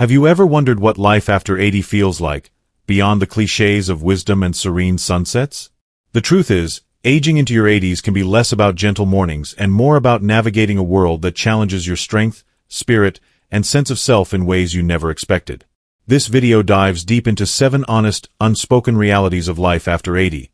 Have you ever wondered what life after 80 feels like, beyond the cliches of wisdom and serene sunsets? The truth is, aging into your 80s can be less about gentle mornings and more about navigating a world that challenges your strength, spirit, and sense of self in ways you never expected. This video dives deep into 7 honest, unspoken realities of life after 80.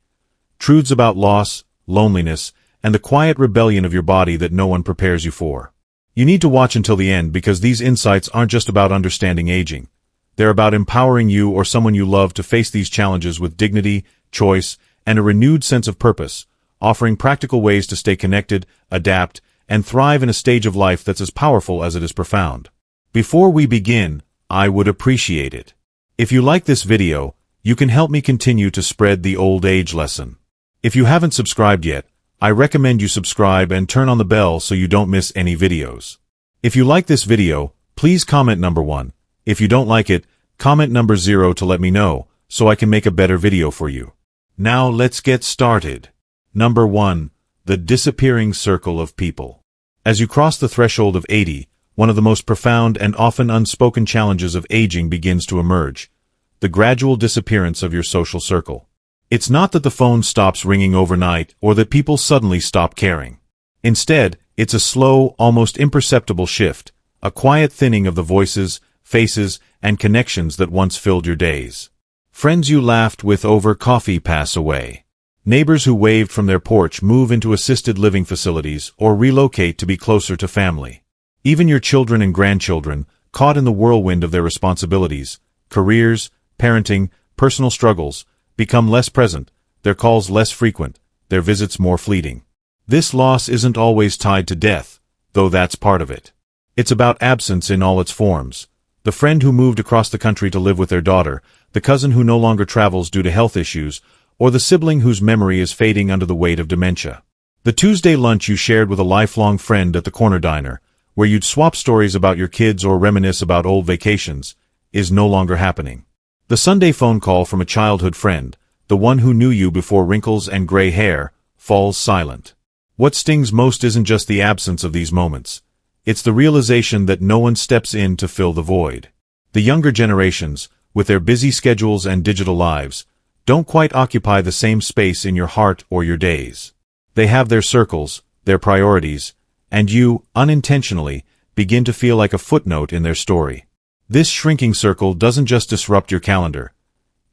Truths about loss, loneliness, and the quiet rebellion of your body that no one prepares you for. You need to watch until the end because these insights aren't just about understanding aging. They're about empowering you or someone you love to face these challenges with dignity, choice, and a renewed sense of purpose, offering practical ways to stay connected, adapt, and thrive in a stage of life that's as powerful as it is profound. Before we begin, I would appreciate it if you like this video, you can help me continue to spread the old age lesson. If you haven't subscribed yet, I recommend you subscribe and turn on the bell so you don't miss any videos. If you like this video, please comment number 1. If you don't like it, comment number 0 to let me know, so I can make a better video for you. Now let's get started. Number 1. The disappearing circle of people. As you cross the threshold of 80, one of the most profound and often unspoken challenges of aging begins to emerge: the gradual disappearance of your social circle. It's not that the phone stops ringing overnight or that people suddenly stop caring. Instead, it's a slow, almost imperceptible shift, a quiet thinning of the voices, faces, and connections that once filled your days. Friends you laughed with over coffee pass away. Neighbors who waved from their porch move into assisted living facilities or relocate to be closer to family. Even your children and grandchildren, caught in the whirlwind of their responsibilities, careers, parenting, personal struggles, become less present, their calls less frequent, their visits more fleeting. This loss isn't always tied to death, though that's part of it. It's about absence in all its forms. The friend who moved across the country to live with their daughter, the cousin who no longer travels due to health issues, or the sibling whose memory is fading under the weight of dementia. The Tuesday lunch you shared with a lifelong friend at the corner diner, where you'd swap stories about your kids or reminisce about old vacations, is no longer happening. The Sunday phone call from a childhood friend, the one who knew you before wrinkles and gray hair, falls silent. What stings most isn't just the absence of these moments. It's the realization that no one steps in to fill the void. The younger generations, with their busy schedules and digital lives, don't quite occupy the same space in your heart or your days. They have their circles, their priorities, and you, unintentionally, begin to feel like a footnote in their story. This shrinking circle doesn't just disrupt your calendar.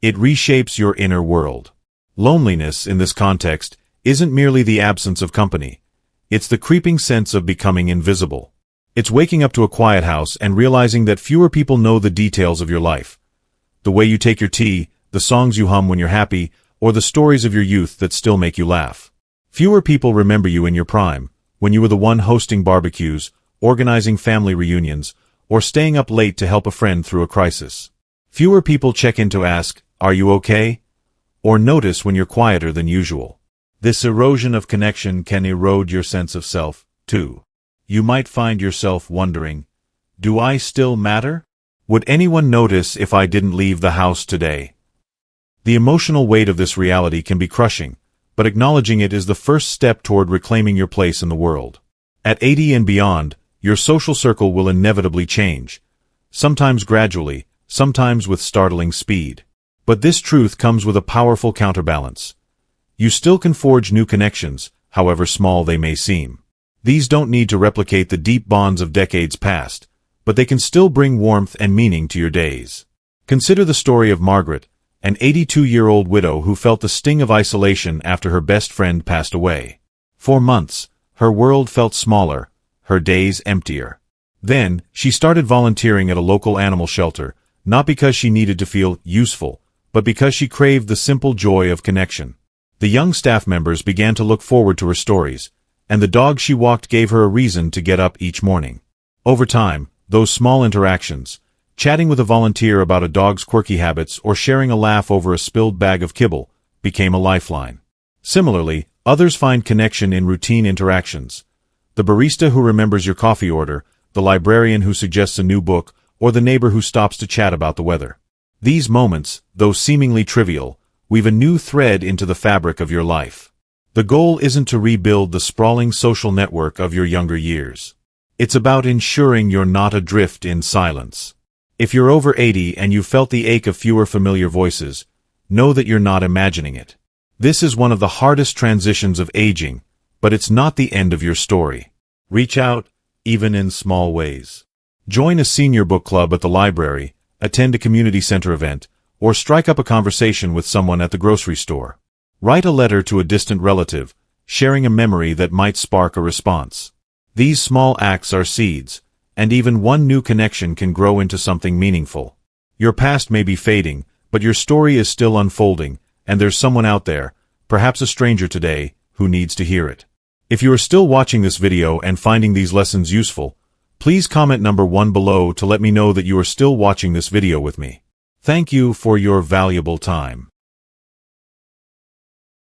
It reshapes your inner world. Loneliness, in this context, isn't merely the absence of company. It's the creeping sense of becoming invisible. It's waking up to a quiet house and realizing that fewer people know the details of your life. The way you take your tea, the songs you hum when you're happy, or the stories of your youth that still make you laugh. Fewer people remember you in your prime, when you were the one hosting barbecues, organizing family reunions, or staying up late to help a friend through a crisis. Fewer people check in to ask, "Are you okay?" or notice when you're quieter than usual. This erosion of connection can erode your sense of self, too. You might find yourself wondering, "Do I still matter? Would anyone notice if I didn't leave the house today?" The emotional weight of this reality can be crushing, but acknowledging it is the first step toward reclaiming your place in the world. At 80 and beyond, your social circle will inevitably change, sometimes gradually, sometimes with startling speed. But this truth comes with a powerful counterbalance. You still can forge new connections, however small they may seem. These don't need to replicate the deep bonds of decades past, but they can still bring warmth and meaning to your days. Consider the story of Margaret, an 82-year-old widow who felt the sting of isolation after her best friend passed away. For months, her world felt smaller, her days emptier. Then, she started volunteering at a local animal shelter, not because she needed to feel useful, but because she craved the simple joy of connection. The young staff members began to look forward to her stories, and the dog she walked gave her a reason to get up each morning. Over time, those small interactions, chatting with a volunteer about a dog's quirky habits or sharing a laugh over a spilled bag of kibble, became a lifeline. Similarly, others find connection in routine interactions. The barista who remembers your coffee order, the librarian who suggests a new book, or the neighbor who stops to chat about the weather. These moments, though seemingly trivial, weave a new thread into the fabric of your life. The goal isn't to rebuild the sprawling social network of your younger years. It's about ensuring you're not adrift in silence. If you're over 80 and you've felt the ache of fewer familiar voices, know that you're not imagining it. This is one of the hardest transitions of aging, but it's not the end of your story. Reach out, even in small ways. Join a senior book club at the library, attend a community center event, or strike up a conversation with someone at the grocery store. Write a letter to a distant relative, sharing a memory that might spark a response. These small acts are seeds, and even one new connection can grow into something meaningful. Your past may be fading, but your story is still unfolding, and there's someone out there, perhaps a stranger today, who needs to hear it. If you are still watching this video and finding these lessons useful, please comment number 1 below to let me know that you are still watching this video with me. Thank you for your valuable time.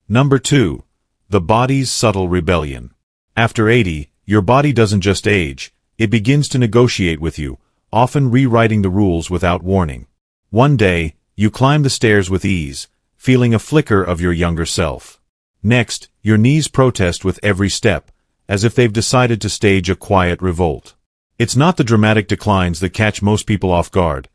Number 2. The body's subtle rebellion. After 80, your body doesn't just age, it begins to negotiate with you, often rewriting the rules without warning. One day, you climb the stairs with ease, feeling a flicker of your younger self. Next, your knees protest with every step, as if they've decided to stage a quiet revolt. It's not the dramatic declines that catch most people off guard.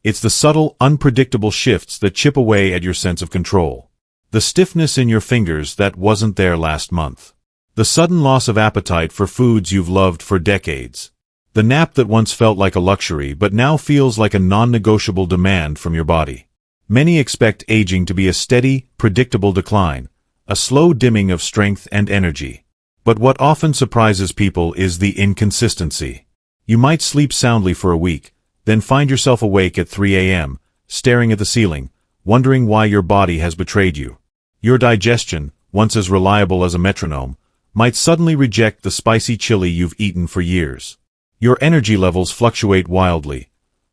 It's the subtle, unpredictable shifts that chip away at your sense of control. The stiffness in your fingers that wasn't there last month. The sudden loss of appetite for foods you've loved for decades. The nap that once felt like a luxury but now feels like a non-negotiable demand from your body. Many expect aging to be a steady, predictable decline, a slow dimming of strength and energy. But what often surprises people is the inconsistency. You might sleep soundly for a week, then find yourself awake at 3 a.m., staring at the ceiling, wondering why your body has betrayed you. Your digestion, once as reliable as a metronome, might suddenly reject the spicy chili you've eaten for years. Your energy levels fluctuate wildly.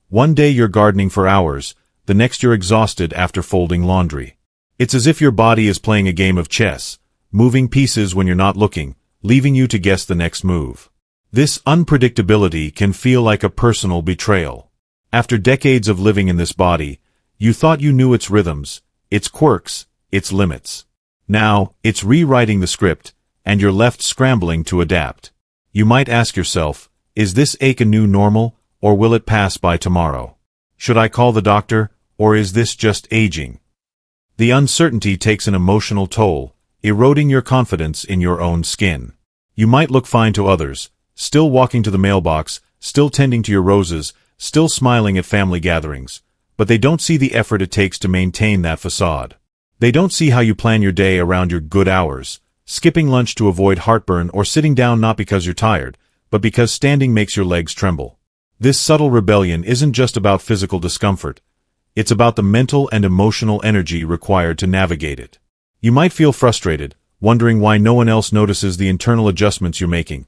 One day you're gardening for hours, the next you're exhausted after folding laundry. It's as if your body is playing a game of chess, moving pieces when you're not looking, leaving you to guess the next move. This unpredictability can feel like a personal betrayal. After decades of living in this body, you thought you knew its rhythms, its quirks, its limits. Now, it's rewriting the script, and you're left scrambling to adapt. You might ask yourself, is this ache a new normal, or will it pass by tomorrow? Should I call the doctor, or is this just aging? The uncertainty takes an emotional toll, eroding your confidence in your own skin. You might look fine to others, still walking to the mailbox, still tending to your roses, still smiling at family gatherings, but they don't see the effort it takes to maintain that facade. They don't see how you plan your day around your good hours, skipping lunch to avoid heartburn or sitting down not because you're tired, but because standing makes your legs tremble. This subtle rebellion isn't just about physical discomfort. It's about the mental and emotional energy required to navigate it. You might feel frustrated, wondering why no one else notices the internal adjustments you're making.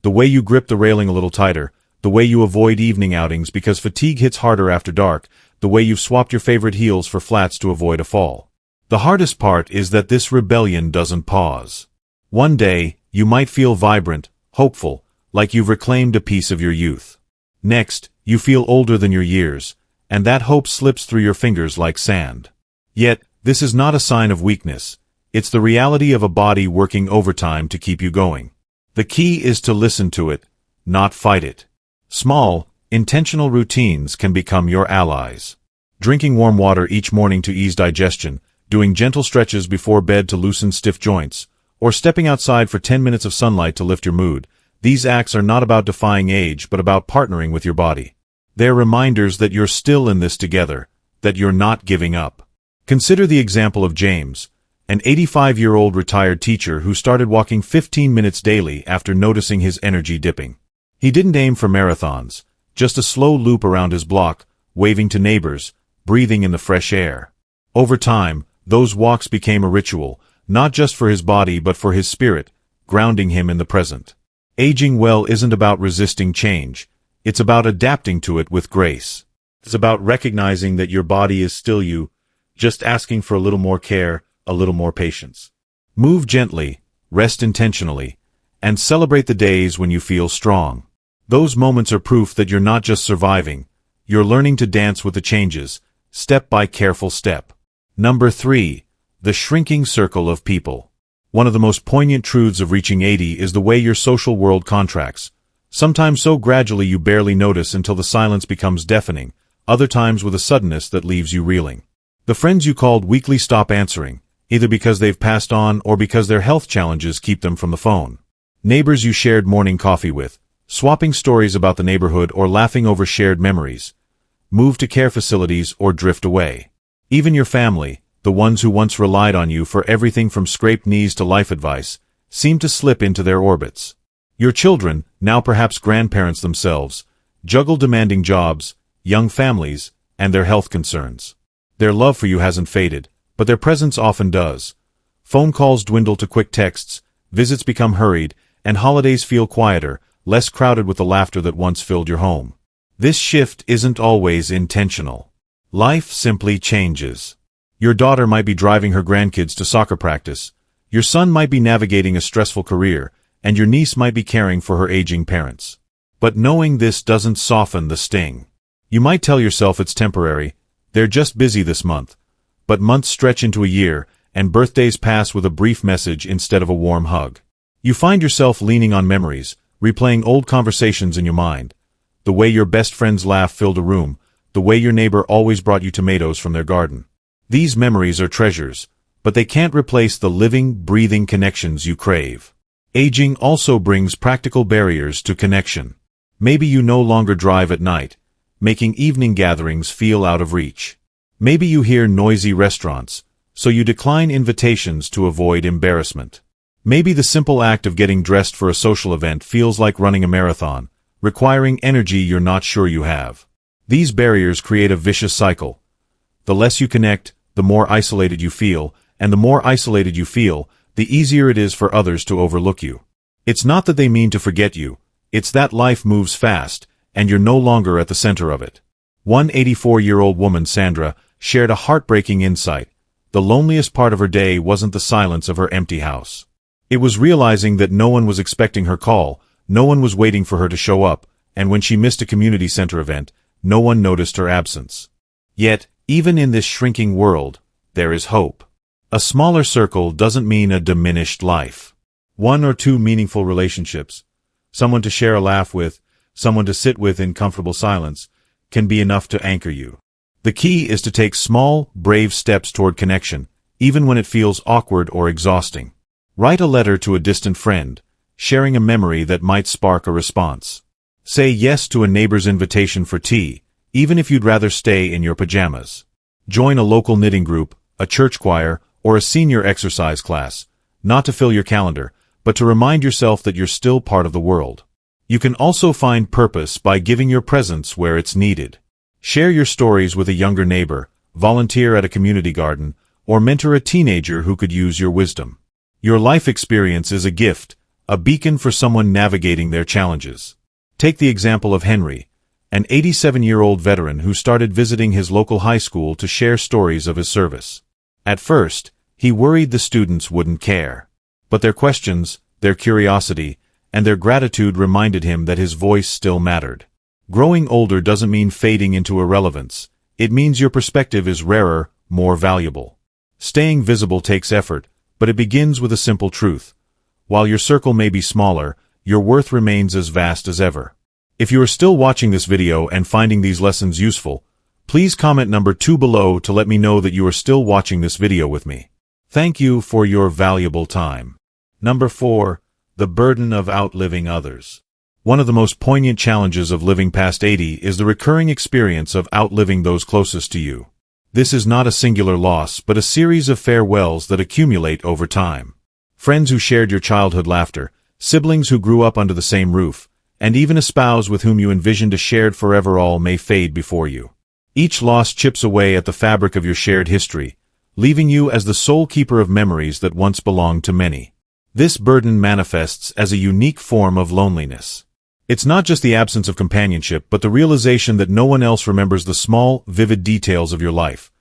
The way you grip the railing a little tighter, the way you avoid evening outings because fatigue hits harder after dark, the way you've swapped your favorite heels for flats to avoid a fall. The hardest part is that this rebellion doesn't pause. One day, you might feel vibrant, hopeful, like you've reclaimed a piece of your youth. Next, you feel older than your years, and that hope slips through your fingers like sand. Yet, this is not a sign of weakness. It's the reality of a body working overtime to keep you going. The key is to listen to it, not fight it. Small, intentional routines can become your allies. Drinking warm water each morning to ease digestion, doing gentle stretches before bed to loosen stiff joints, or stepping outside for 10 minutes of sunlight to lift your mood. These acts are not about defying age but about partnering with your body. They're reminders that you're still in this together, that you're not giving up. Consider the example of James, an 85-year-old retired teacher who started walking 15 minutes daily after noticing his energy dipping. He didn't aim for marathons, just a slow loop around his block, waving to neighbors, breathing in the fresh air. Over time, those walks became a ritual, not just for his body but for his spirit, grounding him in the present. Aging well isn't about resisting change. It's about adapting to it with grace. It's about recognizing that your body is still you, just asking for a little more care, a little more patience. Move gently, rest intentionally, and celebrate the days when you feel strong. Those moments are proof that you're not just surviving, you're learning to dance with the changes, step by careful step. Number 3. The shrinking circle of people. One of the most poignant truths of reaching 80 is the way your social world contracts, sometimes so gradually you barely notice until the silence becomes deafening, other times with a suddenness that leaves you reeling. The friends you called weekly stop answering, either because they've passed on or because their health challenges keep them from the phone. Neighbors you shared morning coffee with, swapping stories about the neighborhood or laughing over shared memories, move to care facilities or drift away. Even your family, the ones who once relied on you for everything from scraped knees to life advice, seem to slip into their orbits. Your children, now perhaps grandparents themselves, juggle demanding jobs, young families, and their health concerns. Their love for you hasn't faded, but their presence often does. Phone calls dwindle to quick texts, visits become hurried, and holidays feel quieter, less crowded with the laughter that once filled your home. This shift isn't always intentional. Life simply changes. Your daughter might be driving her grandkids to soccer practice, your son might be navigating a stressful career, and your niece might be caring for her aging parents. But knowing this doesn't soften the sting. You might tell yourself it's temporary, they're just busy this month. But months stretch into a year, and birthdays pass with a brief message instead of a warm hug. You find yourself leaning on memories, replaying old conversations in your mind. The way your best friend's laugh filled a room, the way your neighbor always brought you tomatoes from their garden. These memories are treasures, but they can't replace the living, breathing connections you crave. Aging also brings practical barriers to connection. Maybe you no longer drive at night, making evening gatherings feel out of reach. Maybe you hear noisy restaurants, so you decline invitations to avoid embarrassment. Maybe the simple act of getting dressed for a social event feels like running a marathon, requiring energy you're not sure you have. These barriers create a vicious cycle. The less you connect, the more isolated you feel, and the more isolated you feel, the easier it is for others to overlook you. It's not that they mean to forget you, it's that life moves fast, and you're no longer at the center of it. One 84-year-old woman, Sandra, shared a heartbreaking insight. The loneliest part of her day wasn't the silence of her empty house. It was realizing that no one was expecting her call, no one was waiting for her to show up, and when she missed a community center event, no one noticed her absence. Yet, even in this shrinking world, there is hope. A smaller circle doesn't mean a diminished life. One or two meaningful relationships, someone to share a laugh with, someone to sit with in comfortable silence, can be enough to anchor you. The key is to take small, brave steps toward connection, even when it feels awkward or exhausting. Write a letter to a distant friend, sharing a memory that might spark a response. Say yes to a neighbor's invitation for tea, even if you'd rather stay in your pajamas. Join a local knitting group, a church choir, or a senior exercise class, not to fill your calendar, but to remind yourself that you're still part of the world. You can also find purpose by giving your presence where it's needed. Share your stories with a younger neighbor, volunteer at a community garden, or mentor a teenager who could use your wisdom. Your life experience is a gift, a beacon for someone navigating their challenges. Take the example of Henry, an 87-year-old veteran who started visiting his local high school to share stories of his service. At first, he worried the students wouldn't care. But their questions, their curiosity, and their gratitude reminded him that his voice still mattered. Growing older doesn't mean fading into irrelevance. It means your perspective is rarer, more valuable. Staying visible takes effort, but it begins with a simple truth. While your circle may be smaller, your worth remains as vast as ever. If you are still watching this video and finding these lessons useful, please comment number 2 below to let me know that you are still watching this video with me. Thank you for your valuable time. Number 4. The burden of outliving others. One of the most poignant challenges of living past 80 is the recurring experience of outliving those closest to you. This is not a singular loss, but a series of farewells that accumulate over time. Friends who shared your childhood laughter, siblings who grew up under the same roof, and even a spouse with whom you envisioned a shared forever all may fade before you. Each loss chips away at the fabric of your shared history, leaving you as the sole keeper of memories that once belonged to many. This burden manifests as a unique form of loneliness. It's not just the absence of companionship, but the realization that no one else remembers the small, vivid details of your life.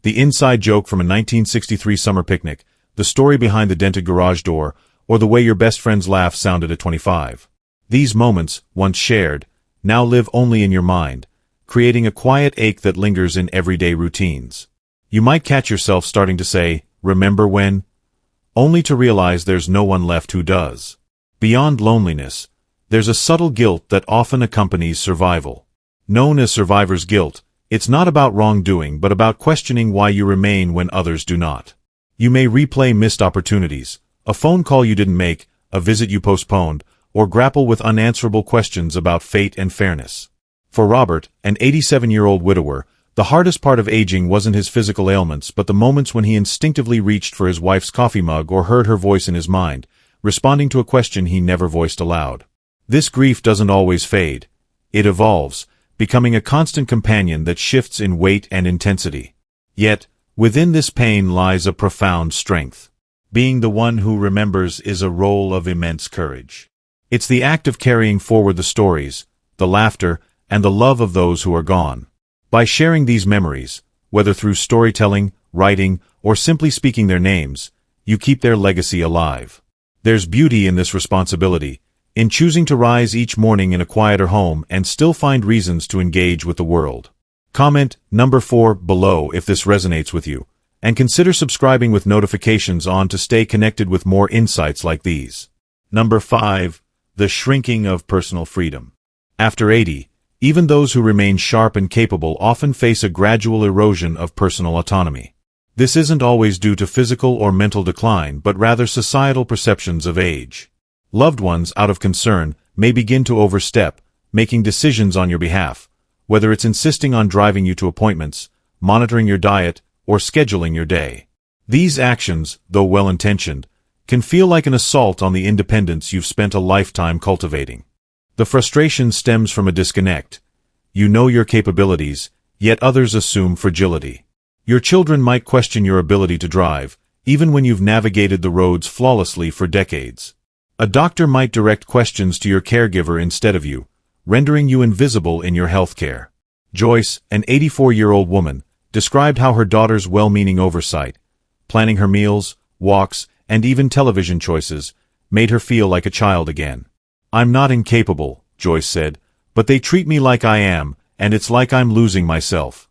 The inside joke from a 1963 summer picnic, the story behind the dented garage door, or the way your best friend's laugh sounded at 25. These moments, once shared, now live only in your mind, creating a quiet ache that lingers in everyday routines. You might catch yourself starting to say, "Remember when?" only to realize there's no one left who does. Beyond loneliness, there's a subtle guilt that often accompanies survival. Known as survivor's guilt, It's not about wrongdoing but about questioning why you remain when others do not. You may replay missed opportunities, a phone call you didn't make, a visit you postponed, or grapple with unanswerable questions about fate and fairness. For Robert, an 87-year-old widower, the hardest part of aging wasn't his physical ailments but the moments when he instinctively reached for his wife's coffee mug or heard her voice in his mind, responding to a question he never voiced aloud. This grief doesn't always fade. It evolves, becoming a constant companion that shifts in weight and intensity. Yet, within this pain lies a profound strength. Being the one who remembers is a role of immense courage. It's the act of carrying forward the stories, the laughter, and the love of those who are gone. By sharing these memories, whether through storytelling, writing, or simply speaking their names, you keep their legacy alive. There's beauty in this responsibility, in choosing to rise each morning in a quieter home and still find reasons to engage with the world. Comment number 4 below if this resonates with you, and consider subscribing with notifications on to stay connected with more insights like these. Number 5. The shrinking of personal freedom. After 80, even those who remain sharp and capable often face a gradual erosion of personal autonomy. This isn't always due to physical or mental decline but rather societal perceptions of age. Loved ones, out of concern, may begin to overstep, making decisions on your behalf, whether it's insisting on driving you to appointments, monitoring your diet, or scheduling your day. These actions, though well-intentioned, can feel like an assault on the independence you've spent a lifetime cultivating. The frustration stems from a disconnect. You know your capabilities, yet others assume fragility. Your children might question your ability to drive, even when you've navigated the roads flawlessly for decades. A doctor might direct questions to your caregiver instead of you, rendering you invisible in your health care. Joyce, an 84-year-old woman, described how her daughter's well-meaning oversight, planning her meals, walks, and even television choices, made her feel like a child again. "I'm not incapable," Joyce said, "but they treat me like I am, and it's like I'm losing myself."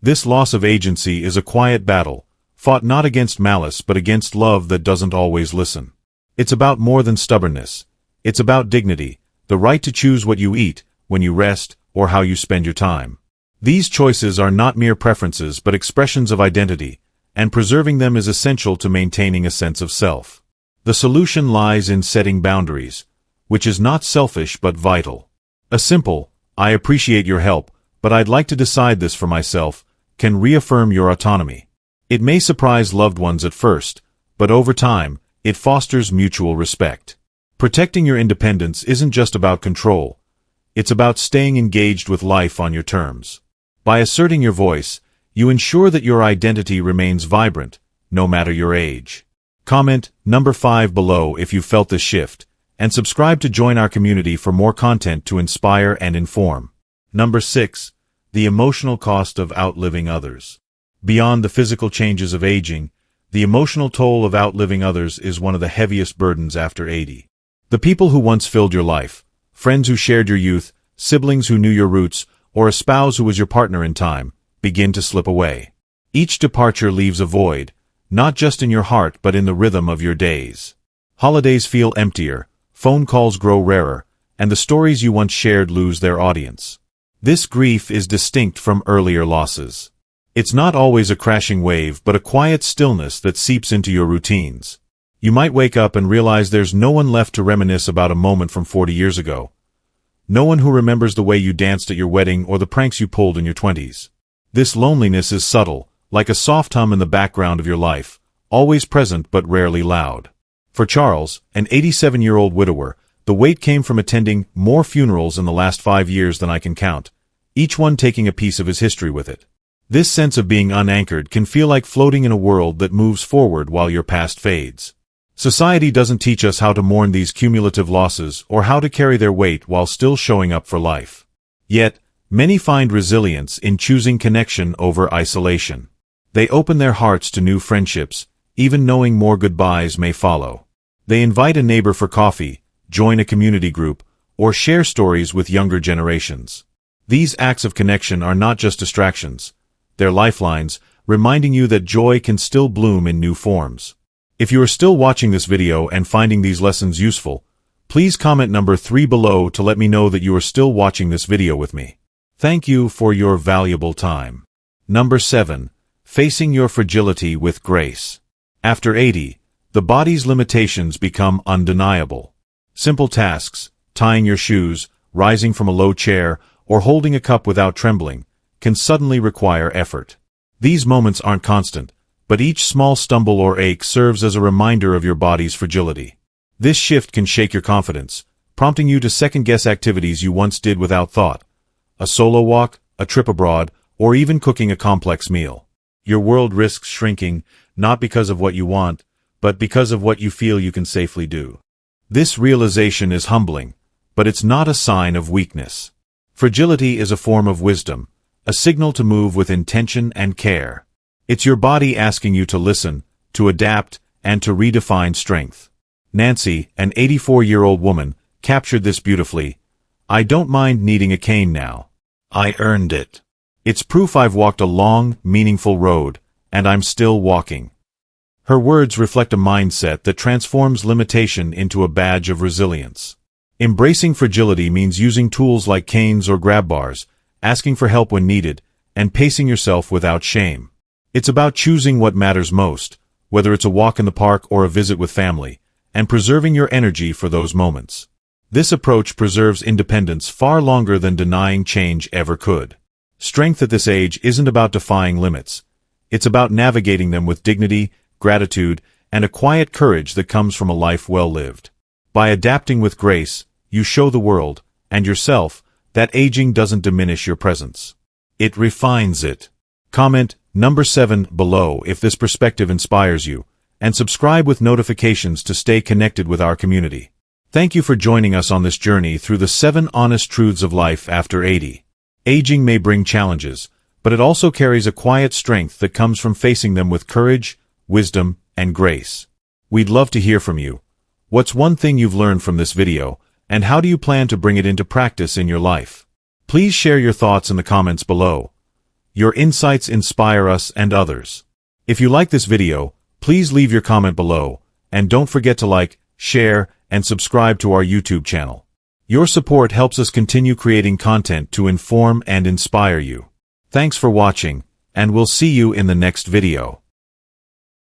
This loss of agency is a quiet battle, fought not against malice but against love that doesn't always listen. It's about more than stubbornness. It's about dignity, the right to choose what you eat, when you rest, or how you spend your time. These choices are not mere preferences but expressions of identity, and preserving them is essential to maintaining a sense of self. The solution lies in setting boundaries, which is not selfish but vital. A simple, "I appreciate your help, but I'd like to decide this for myself," can reaffirm your autonomy. It may surprise loved ones at first, but over time, it fosters mutual respect. Protecting your independence isn't just about control. It's about staying engaged with life on your terms. By asserting your voice, you ensure that your identity remains vibrant, no matter your age. Comment number 5 below if you felt this shift, and subscribe to join our community for more content to inspire and inform. Number 6. The emotional cost of outliving others. Beyond the physical changes of aging, the emotional toll of outliving others is one of the heaviest burdens after 80. The people who once filled your life, friends who shared your youth, siblings who knew your roots, or a spouse who was your partner in time, begin to slip away. Each departure leaves a void, not just in your heart but in the rhythm of your days. Holidays feel emptier, phone calls grow rarer, and the stories you once shared lose their audience. This grief is distinct from earlier losses. It's not always a crashing wave but a quiet stillness that seeps into your routines. You might wake up and realize there's no one left to reminisce about a moment from 40 years ago. No one who remembers the way you danced at your wedding or the pranks you pulled in your 20s. This loneliness is subtle, like a soft hum in the background of your life, always present but rarely loud. For Charles, an 87-year-old widower, the weight came from attending more funerals in the last 5 years than I can count, each one taking a piece of his history with it. This sense of being unanchored can feel like floating in a world that moves forward while your past fades. Society doesn't teach us how to mourn these cumulative losses or how to carry their weight while still showing up for life. Yet, many find resilience in choosing connection over isolation. They open their hearts to new friendships, even knowing more goodbyes may follow. They invite a neighbor for coffee, join a community group, or share stories with younger generations. These acts of connection are not just distractions. They're lifelines, reminding you that joy can still bloom in new forms. If you are still watching this video and finding these lessons useful, please comment number 3 below to let me know that you are still watching this video with me. Thank you for your valuable time. Number 7. Facing your fragility with grace. After 80, the body's limitations become undeniable. Simple tasks, tying your shoes, rising from a low chair, or holding a cup without trembling, can suddenly require effort. These moments aren't constant, but each small stumble or ache serves as a reminder of your body's fragility. This shift can shake your confidence, prompting you to second-guess activities you once did without thought. A solo walk, a trip abroad, or even cooking a complex meal. Your world risks shrinking, not because of what you want, but because of what you feel you can safely do. This realization is humbling, but it's not a sign of weakness. Fragility is a form of wisdom, a signal to move with intention and care. It's your body asking you to listen, to adapt, and to redefine strength. Nancy, an 84-year-old woman, captured this beautifully. "I don't mind needing a cane now. I earned it. It's proof I've walked a long, meaningful road, and I'm still walking." Her words reflect a mindset that transforms limitation into a badge of resilience. Embracing fragility means using tools like canes or grab bars, asking for help when needed, and pacing yourself without shame. It's about choosing what matters most, whether it's a walk in the park or a visit with family, and preserving your energy for those moments. This approach preserves independence far longer than denying change ever could. Strength at this age isn't about defying limits. It's about navigating them with dignity, gratitude, and a quiet courage that comes from a life well lived. By adapting with grace, you show the world, and yourself, that aging doesn't diminish your presence. It refines it. Comment number 7 below if this perspective inspires you, and subscribe with notifications to stay connected with our community. Thank you for joining us on this journey through the 7 honest truths of life after 80. Aging may bring challenges, but it also carries a quiet strength that comes from facing them with courage, wisdom, and grace. We'd love to hear from you. What's one thing you've learned from this video, and how do you plan to bring it into practice in your life? Please share your thoughts in the comments below. Your insights inspire us and others. If you like this video, please leave your comment below, and don't forget to like, share, and subscribe to our YouTube channel. Your support helps us continue creating content to inform and inspire you. Thanks for watching, and we'll see you in the next video.